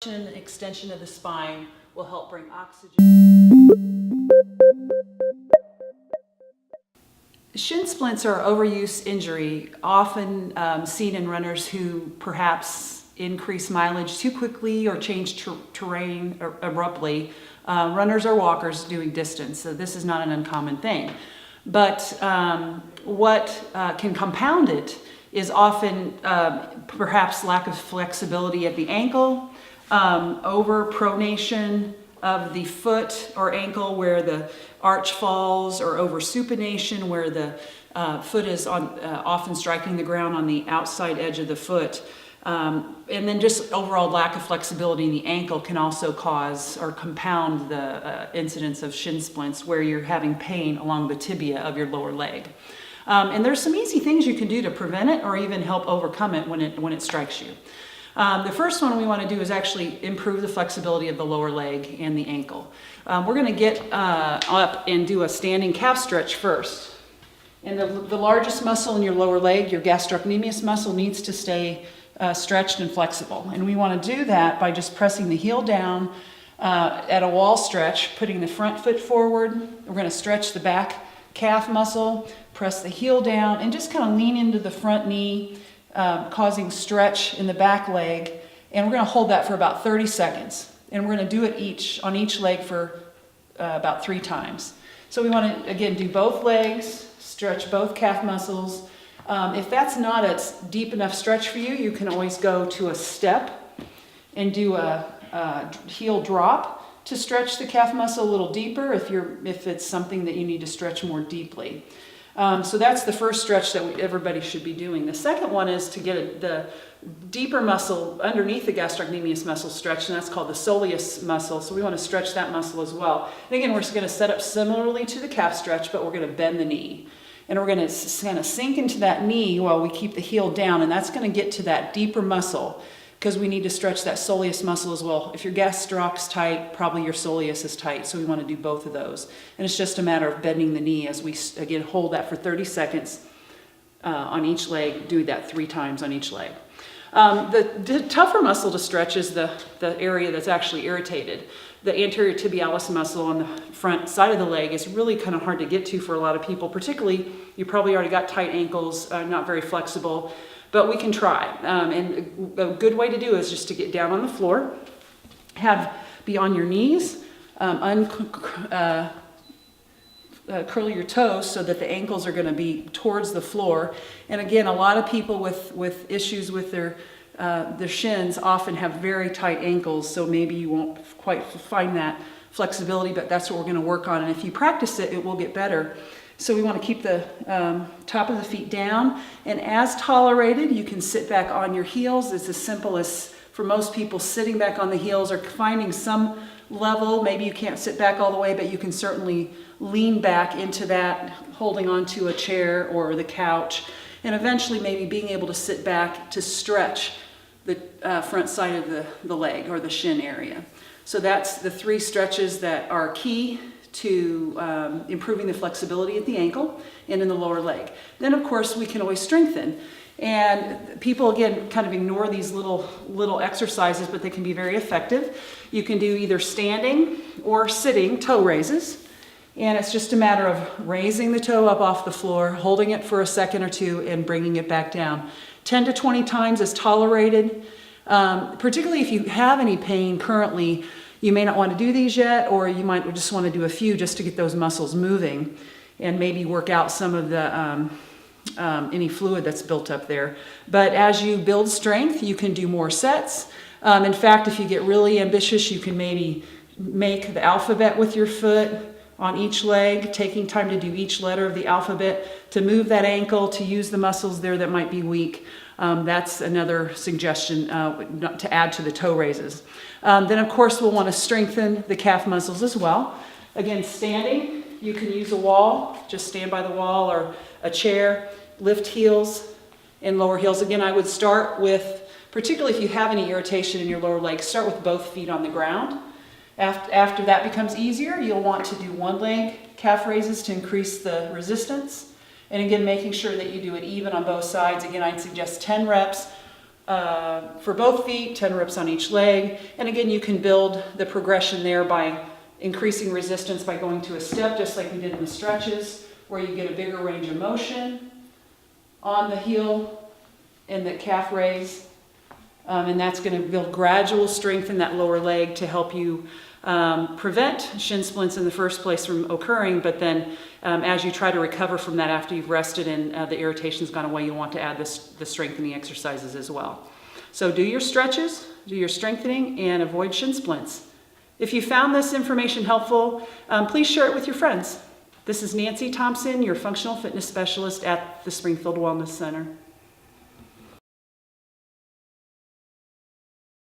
Extension of the spine will help bring oxygen. Shin splints are overuse injury, often seen in runners who perhaps increase mileage too quickly or change terrain abruptly. Runners or walkers doing distance, so this is not an uncommon thing. But what can compound it is often perhaps lack of flexibility at the ankle, over-pronation of the foot or ankle where the arch falls, or over-supination where the foot is often striking the ground on the outside edge of the foot. And then just overall lack of flexibility in the ankle can also cause or compound the incidence of shin splints, where you're having pain along the tibia of your lower leg. And there's some easy things you can do to prevent it or even help overcome it when it strikes you. The first one we want to do is actually improve the flexibility of the lower leg and the ankle. We're going to get up and do a standing calf stretch first. And the largest muscle in your lower leg, your gastrocnemius muscle, needs to stay stretched and flexible. And we want to do that by just pressing the heel down at a wall stretch, putting the front foot forward. We're going to stretch the back calf muscle, press the heel down, and just kind of lean into the front knee, causing stretch in the back leg. And we're going to hold that for about 30 seconds. And we're going to do it on each leg for about 3 times. So we want to, again, do both legs, stretch both calf muscles. If that's not a deep enough stretch for you, you can always go to a step and do a heel drop to stretch the calf muscle a little deeper if it's something that you need to stretch more deeply. So that's the first stretch that everybody should be doing. The second one is to get the deeper muscle underneath the gastrocnemius muscle stretch, and that's called the soleus muscle. So we want to stretch that muscle as well. And again, we're going to set up similarly to the calf stretch, but we're going to bend the knee. And we're going to kind of sink into that knee while we keep the heel down, and that's going to get to that deeper muscle, because we need to stretch that soleus muscle as well. If your gastroc's tight, probably your soleus is tight, so we want to do both of those. And it's just a matter of bending the knee as we, again, hold that for 30 seconds on each leg, do that 3 times on each leg. The tougher muscle to stretch is the area that's actually irritated. The anterior tibialis muscle on the front side of the leg is really kind of hard to get to for a lot of people, particularly you probably already got tight ankles, not very flexible. But we can try. And a good way to do is just to get down on the floor, be on your knees, curl your toes so that the ankles are going to be towards the floor. And again, a lot of people with issues with their shins often have very tight ankles, so maybe you won't quite find that flexibility, but that's what we're going to work on. And if you practice it, it will get better. So we want to keep the top of the feet down, and as tolerated, you can sit back on your heels. It's as simple as, for most people, sitting back on the heels or finding some level. Maybe you can't sit back all the way, but you can certainly lean back into that, holding onto a chair or the couch, and eventually maybe being able to sit back to stretch the front side of the leg or the shin area. So that's the 3 stretches that are key to improving the flexibility at the ankle and in the lower leg. Then, of course, we can always strengthen. And people, again, kind of ignore these little exercises, but they can be very effective. You can do either standing or sitting toe raises. And it's just a matter of raising the toe up off the floor, holding it for a second or 2, and bringing it back down. 10 to 20 times is tolerated. Particularly if you have any pain currently, you may not want to do these yet, or you might just want to do a few just to get those muscles moving and maybe work out some of the any fluid that's built up there. But as you build strength, you can do more sets. In fact, if you get really ambitious, you can maybe make the alphabet with your foot on each leg, taking time to do each letter of the alphabet to move that ankle, to use the muscles there that might be weak. That's another suggestion to add to the toe raises. Then, of course, we'll want to strengthen the calf muscles as well. Again, standing, you can use a wall, just stand by the wall, or a chair, lift heels and lower heels. Again, I would start with, particularly if you have any irritation in your lower leg, start with both feet on the ground. After that becomes easier, you'll want to do 1 leg calf raises to increase the resistance. And again, making sure that you do it even on both sides. Again, I'd suggest 10 reps for both feet, 10 reps on each leg. And again, you can build the progression there by increasing resistance by going to a step, just like we did in the stretches, where you get a bigger range of motion on the heel and the calf raise. And that's going to build gradual strength in that lower leg to help you prevent shin splints in the first place from occurring. But then as you try to recover from that after you've rested and the irritation's gone away, you want to add the strengthening exercises as well. So do your stretches, do your strengthening, and avoid shin splints. If you found this information helpful, please share it with your friends. This is Nancy Thompson, your functional fitness specialist at the Springfield Wellness Center.